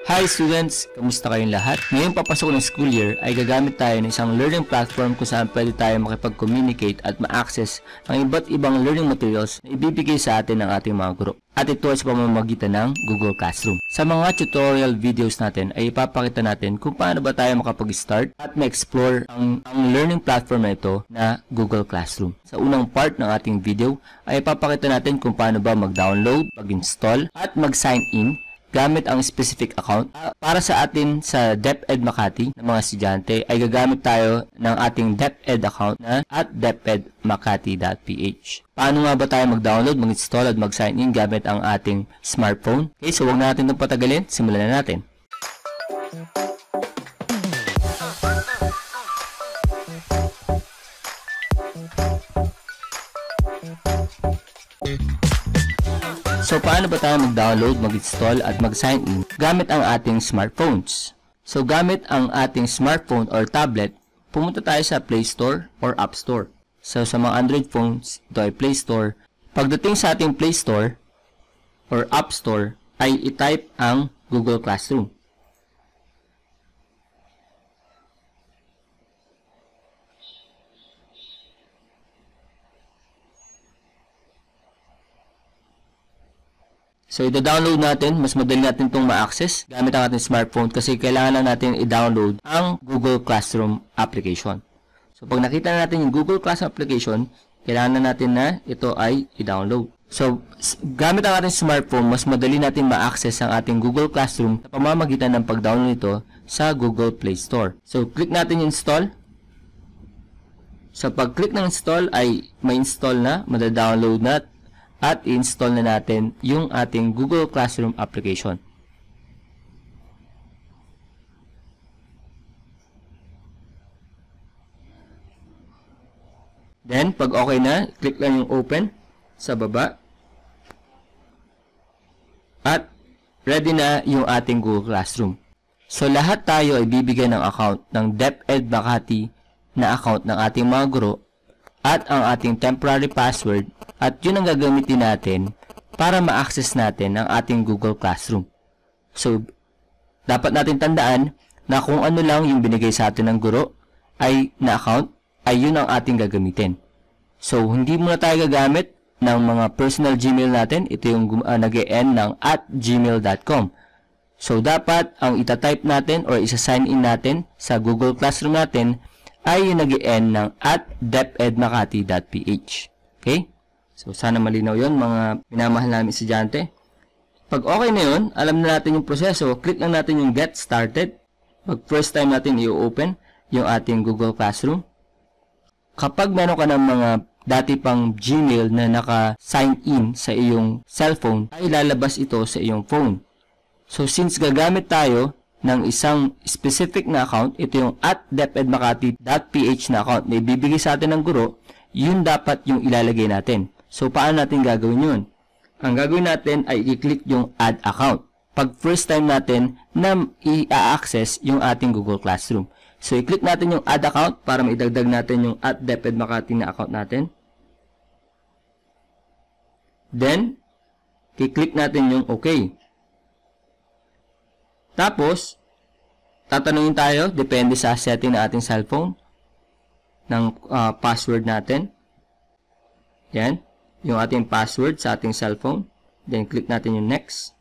Hi students! Kamusta kayong lahat? Ngayong papasok ng school year ay gagamit tayo ng isang learning platform kung saan pwede tayo makipag-communicate at ma-access ang iba't ibang learning materials na ibibigay sa atin ng ating mga guro. At ito ay sa pamamagitan ng Google Classroom. Sa mga tutorial videos natin ay ipapakita natin kung paano ba tayo makapag-start at ma-explore ang learning platform na ito na Google Classroom. Sa unang part ng ating video ay ipapakita natin kung paano ba mag-download, mag-install at mag-sign in gamit ang specific account. Para sa atin sa DepEd Makati ng mga estudyante ay gagamit tayo ng ating DepEd account na at depedmakati.ph. Paano nga ba tayo mag-download, mag-install at mag-sign in gamit ang ating smartphone? Okay, so huwag natin itong patagalin, simulan na natin. So, paano ba tayo mag-download, mag-install at mag-sign in gamit ang ating smartphones? So, gamit ang ating smartphone or tablet, pumunta tayo sa Play Store or App Store. So, sa mga Android phones, ito ay Play Store. Pagdating sa ating Play Store or App Store, ay i-type ang Google Classroom. So, ida-download natin. Mas madali natin itong ma-access gamit ang ating smartphone kasi kailangan lang natin i-download ang Google Classroom application. So, pag nakita na natin yung Google Classroom application, kailangan na natin na ito ay i-download. So, gamit ang ating smartphone, mas madali natin ma-access ang ating Google Classroom sa pamamagitan ng pag-download nito sa Google Play Store. So, click natin yung install. So, pag-click ng install ay ma-install na, mada-download na at i-install na natin yung ating Google Classroom application. Then, pag okay na, click lang yung open sa baba. At ready na yung ating Google Classroom. So, lahat tayo ay bibigyan ng account ng DepEd Makati na account ng ating mga guro at ang ating temporary password at yun ang gagamitin natin para ma-access natin ang ating Google Classroom. So, dapat natin tandaan na kung ano lang yung binigay sa atin ng guro ay na account, ay yun ang ating gagamitin. So, hindi muna tayo gagamit ng mga personal Gmail natin. Ito yung nag-e-end ng @gmail.com. So, dapat ang itatype natin or isa-sign in natin sa Google Classroom natin ay yung nag-e-end ng @depedmakati.ph. Okay? So, sana malinaw yon mga minamahal namin estudyante. Pag okay na yun, alam na natin yung proseso, click lang natin yung Get Started. Pag first time natin i-open yung ating Google Classroom. Kapag meron ka ng mga dati pang Gmail na naka-sign in sa iyong cellphone, ay lalabas ito sa iyong phone. So, since gagamit tayo ng isang specific na account, ito yung @depedmakati.ph na account na ibibigay sa atin ng guro, yun dapat yung ilalagay natin. So, paano natin gagawin yun? Ang gagawin natin ay i-click yung Add Account. Pag first time natin na i-access yung ating Google Classroom. So, i-click natin yung Add Account para maidagdag natin yung @depedmakati na account natin. Then, i-click natin yung OK. Tapos, tatanungin tayo, depende sa setting na ating cellphone, ng password natin. Yan. Yung ating password sa ating cellphone. Then, click natin yung next.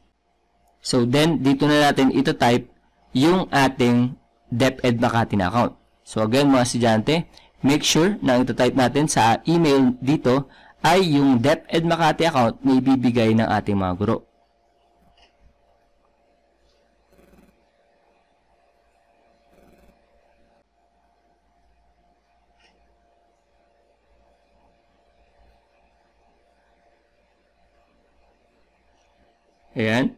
So, then, dito na natin ito-type yung ating DepEd Makati na account. So, again, mga estudyante, make sure na ang ito-type natin sa email dito ay yung DepEd Makati account na ibibigay ng ating mga guro. Ayan,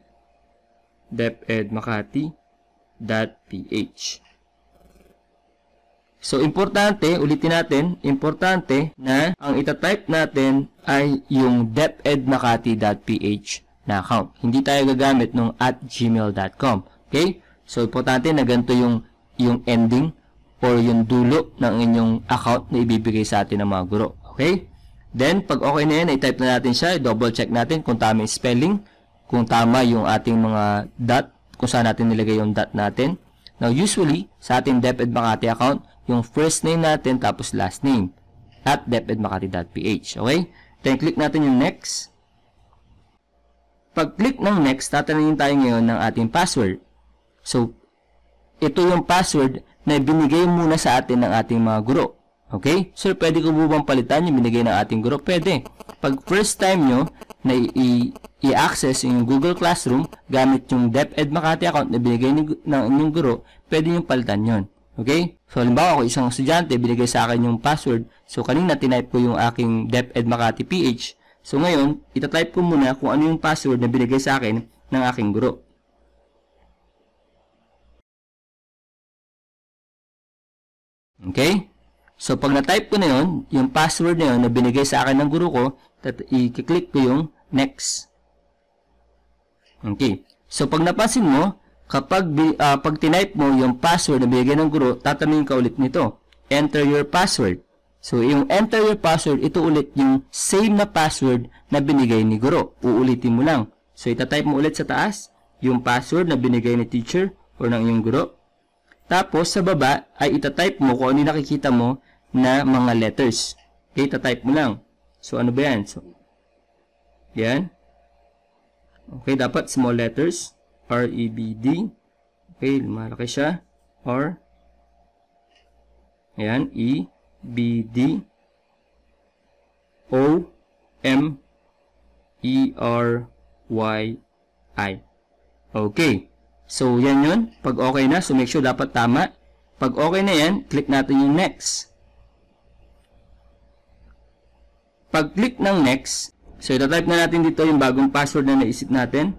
depedmakati.ph. So, importante, ulitin natin, importante na ang itatype natin ay yung depedmakati.ph na account. Hindi tayo gagamit ng @gmail.com. Okay? So, importante na ganito yung ending or yung dulo ng inyong account na ibibigay sa atin ng mga guro. Okay? Then, pag okay na yan, i-type na natin siya, i-double check natin kung tama yung spelling, kung tama yung ating mga dot, kung saan natin nilagay yung dot natin. Now, usually, sa ating DepEd Makati account, yung first name natin tapos last name at depedmakati.ph. Okay? Then, click natin yung next. Pag-click ng next, tatanungin tayo ngayon ng ating password. So, ito yung password na binigay muna sa atin ng ating mga guro. Okay? Sir, pwede ko bang palitan yung binigay ng ating guro? Pwede. Pag first time nyo na i-access yung Google Classroom gamit yung DepEd Makati account na binigay ng inyong guro, pwede nyo palitan yon. Okay? So, halimbawa ako isang estudyante, binigay sa akin yung password. So, kanina tinype ko yung aking DepEd Makati PH. So, ngayon, itatype ko muna kung ano yung password na binigay sa akin ng aking guro. Okay? So, pag na-type ko na yun, yung password na yun na binigay sa akin ng guro ko, i-click ko yung next. Okay. So, pag napansin mo, kapag pag tinype mo yung password na binigay ng guro, tatanungin ka ulit nito. Enter your password. So, yung enter your password, ito ulit yung same na password na binigay ni guro. Uulitin mo lang. So, itatype mo ulit sa taas yung password na binigay ni teacher or ng iyong guro. Tapos, sa baba, ay itatype mo kung ano yung nakikita mo na mga letters. Okay, itatype mo lang. So, ano ba yan? So, yan. Okay, dapat small letters. R-E-B-D. Okay, malaki siya. R. Ayan, E-B-D. O-M-E-R-Y-I. Okay. So, yan yun. Pag okay na, so make sure dapat tama. Pag okay na yan, click natin yung next. Pag click ng next, so itatype na natin dito yung bagong password na naisip natin.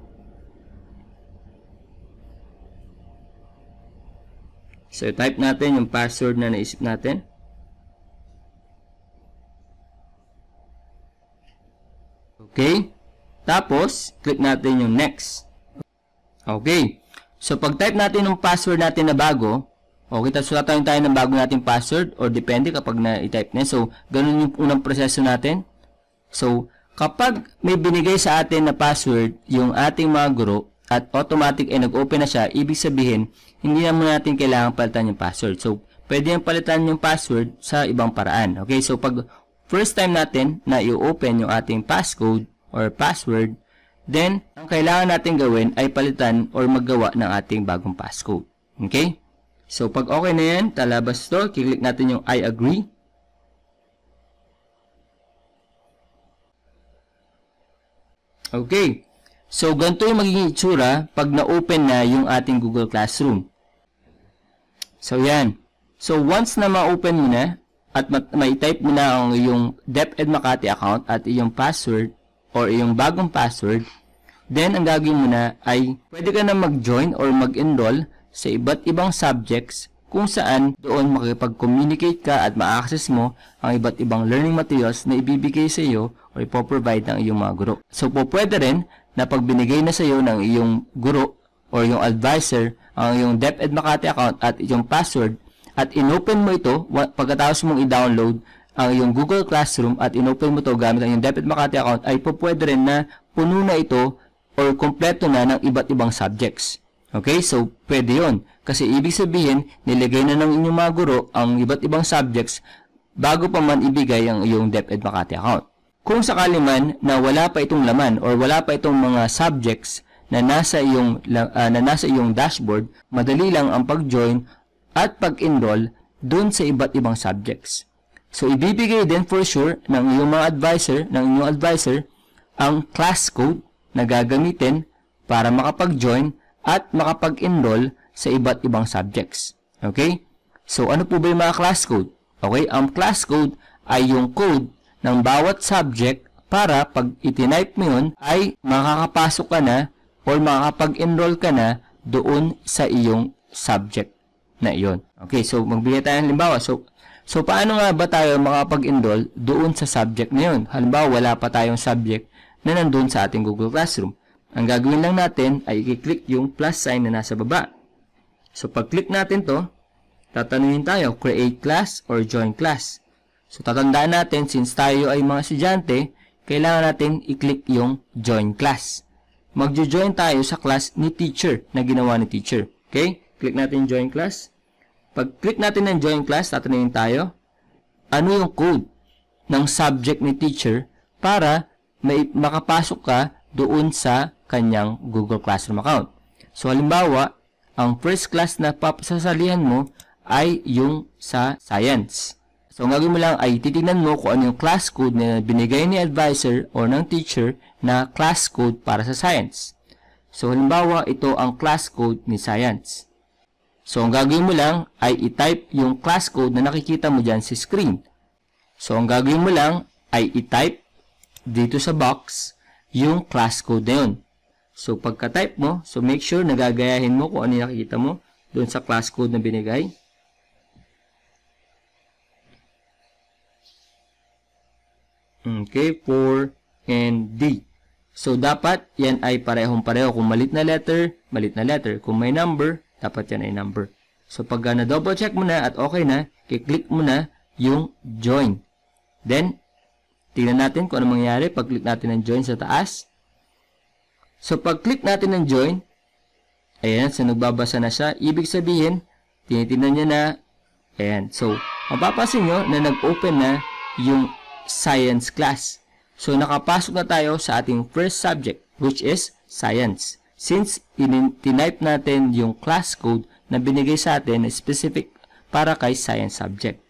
So, type natin yung password na naisip natin. Okay. Tapos, click natin yung next. Okay. So, pag-type natin yung password natin na bago, okay, tapos sulatan tayo ng bago nating password or depende kapag na-type na. So, ganun yung unang proseso natin. So, kapag may binigay sa atin na password yung ating mga guro at automatic ay nag-open na siya, ibig sabihin, hindi na muna natin kailangan palitan yung password. So, pwede yung palitan yung password sa ibang paraan. Okay, so pag first time natin na i-open yung ating passcode or password, then, ang kailangan natin gawin ay palitan or maggawa ng ating bagong passcode. Okay? So, pag okay na yan, talabas to, kiklik natin yung I agree. Okay. So, ganito yung magiging itsura pag na-open na yung ating Google Classroom. So, yan. So, once na ma-open mo na at ma-type mo na ang iyong DepEd Makati account at iyong password or iyong bagong password, then, ang gagawin mo na ay pwede ka na mag-join or mag-enroll sa iba't ibang subjects kung saan doon makipag-communicate ka at ma-access mo ang iba't ibang learning materials na ibibigay sa iyo o ipoprovide ng iyong mga guro. So, pwede rin na pag binigay na sa iyo ng iyong guro o yung advisor ang iyong DepEd Makati account at iyong password at inopen mo ito pagkatapos mong i-download ang iyong Google Classroom at inopen mo ito gamit ang iyong DepEd Makati account, ay pwede rin na puno na ito or kompleto na ng iba't ibang subjects. Okay? So, pwede yun. Kasi ibig sabihin, nilagay na ng inyong mga guro ang iba't ibang subjects bago pa man ibigay ang iyong DepEd Makati account. Kung sakali man na wala pa itong laman or wala pa itong mga subjects na nasa iyong dashboard, madali lang ang pag-join at pag-enroll dun sa iba't ibang subjects. So, ibibigay din for sure ng inyong advisor ang class code na gagamitin para makapag-join at makapag-enroll sa iba't ibang subjects. Okay? So, ano po ba yung mga class code? Okay? Ang class code ay yung code ng bawat subject para pag itinype mo yun, ay makakapasok ka na or makakapag-enroll ka na doon sa iyong subject na iyon. Okay? So, magbigay tayo ng halimbawa. So, paano nga ba tayo makapag-enroll doon sa subject na yun? Halimbawa, wala pa tayong subject na nandun sa ating Google Classroom. Ang gagawin lang natin ay i-click yung plus sign na nasa baba. So, pag-click natin to, tatanungin tayo, create class or join class. So, tatandaan natin, since tayo ay mga estudyante, kailangan natin i-click yung join class. magjo-join tayo sa class ni teacher na ginawa ni teacher. Okay? Click natin join class. Pag click natin ng join class, tatanungin tayo, ano yung code ng subject ni teacher para makapasok ka doon sa kanyang Google Classroom account. So, halimbawa, ang first class na papasasalihan mo ay yung sa science. So, ang gagawin mo lang ay titignan mo kung ano yung class code na binigay ni advisor o ng teacher na class code para sa science. So, halimbawa, ito ang class code ni science. So, ang gagawin mo lang ay i-type yung class code na nakikita mo dyan sa screen. So, ang gagawin mo lang ay i-type dito sa box yung class code na yun. So, pagka-type mo, so make sure na gagayahin mo kung ano yung nakikita mo doon sa class code na binigay. Okay, 4 and D. So, dapat yan ay parehong-pareho. Kung malit na letter, malit na letter. Kung may number, dapat yan ay number. So, pag na-double check mo na at okay na, kiklik mo na yung join. Then, tingnan natin kung ano mangyayari pag click natin ng join sa taas. So, pag click natin ng join, ayan, so nagbabasa na siya. Ibig sabihin, tinitingnan niya na, ayan. So, mapapansin nyo na nag-open na yung science class. So, nakapasok na tayo sa ating first subject, which is science. Since tinype natin yung class code na binigay sa atin na specific para kay science subject.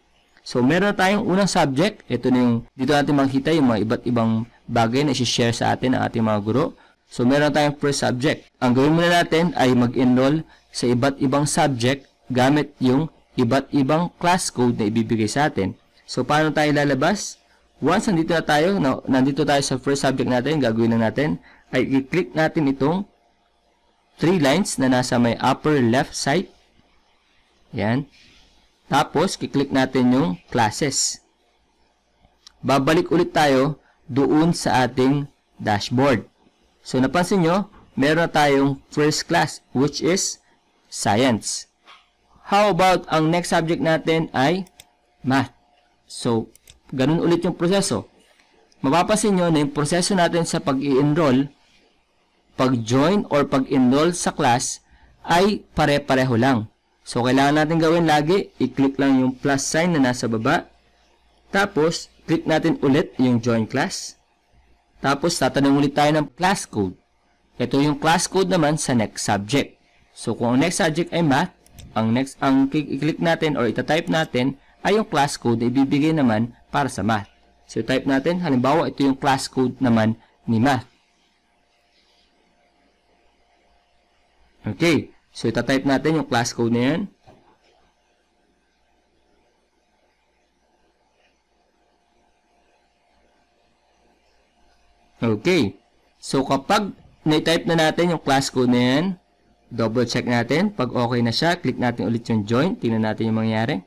So, meron tayong unang subject. Ito na yung, dito natin makikita yung mga iba't ibang bagay na isi-share sa atin ng ating mga guro. So, meron tayong first subject. Ang gawin muna natin ay mag-enroll sa iba't ibang subject gamit yung iba't ibang class code na ibibigay sa atin. So, paano tayo lalabas? Once nandito tayo sa first subject natin, gagawin na natin ay i-click natin itong 3 lines na nasa may upper left side. Yan. Tapos, kiklik natin yung classes. Babalik ulit tayo doon sa ating dashboard. So, napansin nyo, meron tayong first class, which is science. How about ang next subject natin ay math? So, ganun ulit yung proseso. Mapapansin nyo na yung proseso natin sa pag-i-enroll, pag-join or pag-enroll sa class ay pare-pareho lang. So, kailangan natin gawin lagi, i-click lang yung plus sign na nasa baba. Tapos, click natin ulit yung join class. Tapos, tatanong ulit tayo ng class code. Ito yung class code naman sa next subject. So, kung ang next subject ay math, ang i-click natin or ita-type natin ay yung class code na ibibigay naman para sa math. So, type natin, halimbawa, ito yung class code naman ni math. Okay. So, ita-type natin yung class code na yan. Okay. So, kapag na-type na natin yung class code na yan, double check natin. Pag okay na siya, click natin ulit yung join. Tingnan natin yung mangyayari.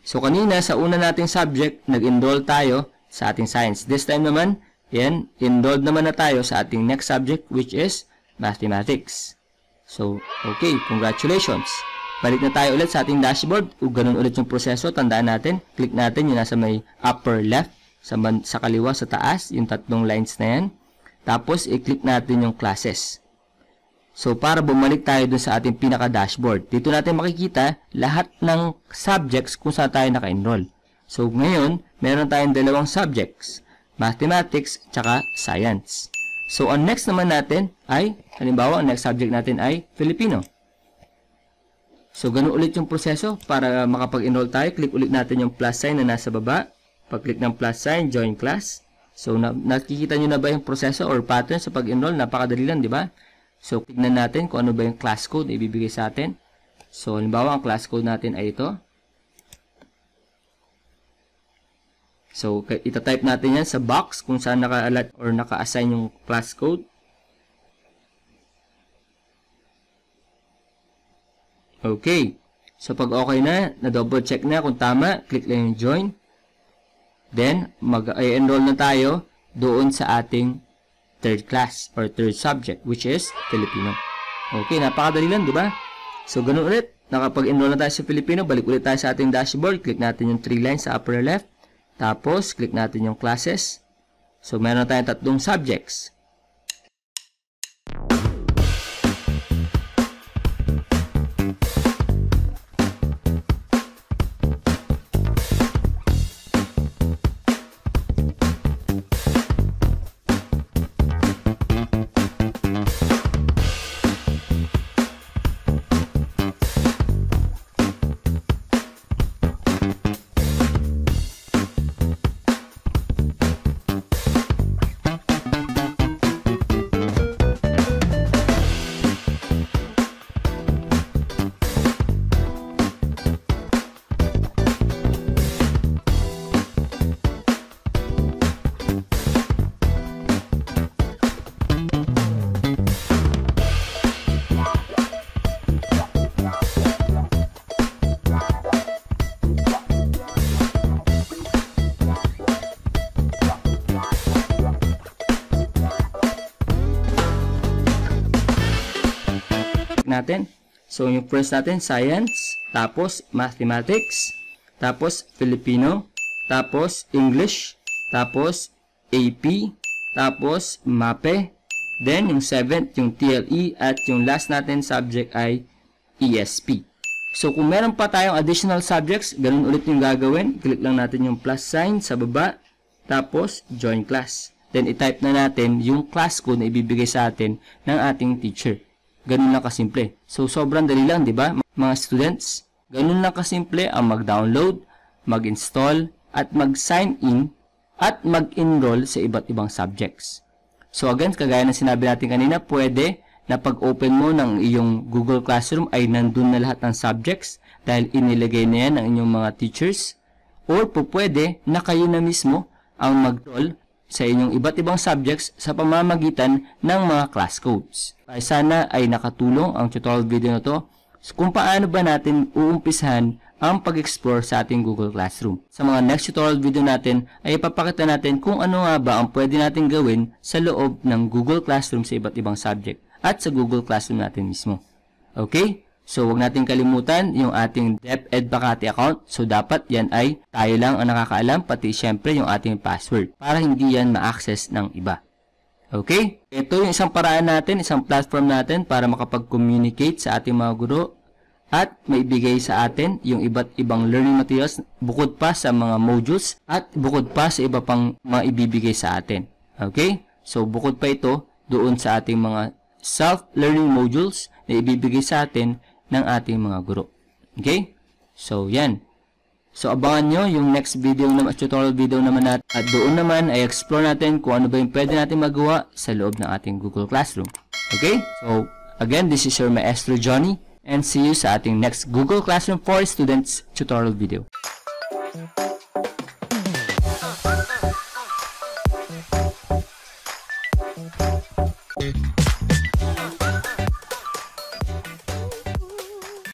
So, kanina, sa una nating subject, nag-enroll tayo sa ating science. This time naman, yan, enrolled naman na tayo sa ating next subject, which is mathematics. So, okay, congratulations. Balik na tayo ulit sa ating dashboard. Kung ganun ulit yung proseso, tandaan natin, click natin yung nasa may upper left, sa kaliwa, sa taas, yung tatlong lines na yan. Tapos, i-click natin yung classes. So, para bumalik tayo dun sa ating pinaka-dashboard, dito natin makikita lahat ng subjects kung saan tayo naka-enroll. So, ngayon, meron tayong dalawang subjects, mathematics, tsaka science. So, ang next naman natin ay, halimbawa, ang next subject natin ay Filipino. So, ganun ulit yung proseso para makapag-enroll tayo. Click ulit natin yung plus sign na nasa baba. Pag-click ng plus sign, join class. So, nakikita nyo na ba yung proseso or pattern sa pag-enroll? Napakadali lang, di ba? So, tignan natin kung ano ba yung class code na ibibigay sa atin. So, halimbawa, ang class code natin ay ito. So, ita-type natin yan sa box kung saan naka-allot or naka-assign yung class code. Okay. So, pag okay na double check na kung tama, click lang yung join. Then, mag-enroll na tayo doon sa ating third class or third subject, which is Filipino. Okay, napakadali lang, di ba? So, ganun ulit. Nakapag-enroll na tayo sa Filipino, balik ulit tayo sa ating dashboard. Click natin yung 3 lines sa upper left. Tapos, click natin yung classes. So, meron tayong tatlong subjects. subject natin. So, yung first natin, science, tapos mathematics, tapos Filipino, tapos English, tapos AP, tapos MAPE, then yung 7th, yung TLE, at yung last natin subject ay ESP. So, kung meron pa tayong additional subjects, ganun ulit yung gagawin. Click lang natin yung plus sign sa baba, tapos join class. Then, i-type na natin yung class code na ibibigay sa atin ng ating teacher. Ganun lang kasimple. So, sobrang dali lang, di ba, mga students? Ganun lang kasimple ang mag-download, mag-install, at mag-sign in, at mag-enroll sa iba't ibang subjects. So, again, kagaya ng sinabi natin kanina, pwede na pag-open mo ng iyong Google Classroom ay nandun na lahat ng subjects dahil inilagay na yan ng inyong mga teachers. Or pwede na kayo na mismo ang mag-enroll sa inyong iba't ibang subjects sa pamamagitan ng mga class codes. Sana ay nakatulong ang tutorial video na to kung paano ba natin uumpisahan ang pag-explore sa ating Google Classroom. Sa mga next tutorial video natin ay ipapakita natin kung ano nga ba ang pwede natin gawin sa loob ng Google Classroom sa iba't ibang subject at sa Google Classroom natin mismo. Okay? So, huwag natin kalimutan yung ating DepEd Makati account. So, dapat yan ay tayo lang ang nakakaalam, pati syempre yung ating password para hindi yan ma-access ng iba. Okay? Ito yung isang paraan natin, isang platform natin para makapag-communicate sa ating mga guro at maibigay sa atin yung iba't ibang learning materials bukod pa sa mga modules at bukod pa sa iba pang mga ibibigay sa atin. Okay? So, bukod pa ito doon sa ating mga self-learning modules na ibibigay sa atin ng ating mga guro. Okay? So, yan. So, abangan nyo yung next video naman, tutorial video naman natin. At doon naman ay explore natin kung ano ba yung pwede natin magawa sa loob ng ating Google Classroom. Okay? So, again, this is your Maestro Johnny. And see you sa ating next Google Classroom for Students tutorial video.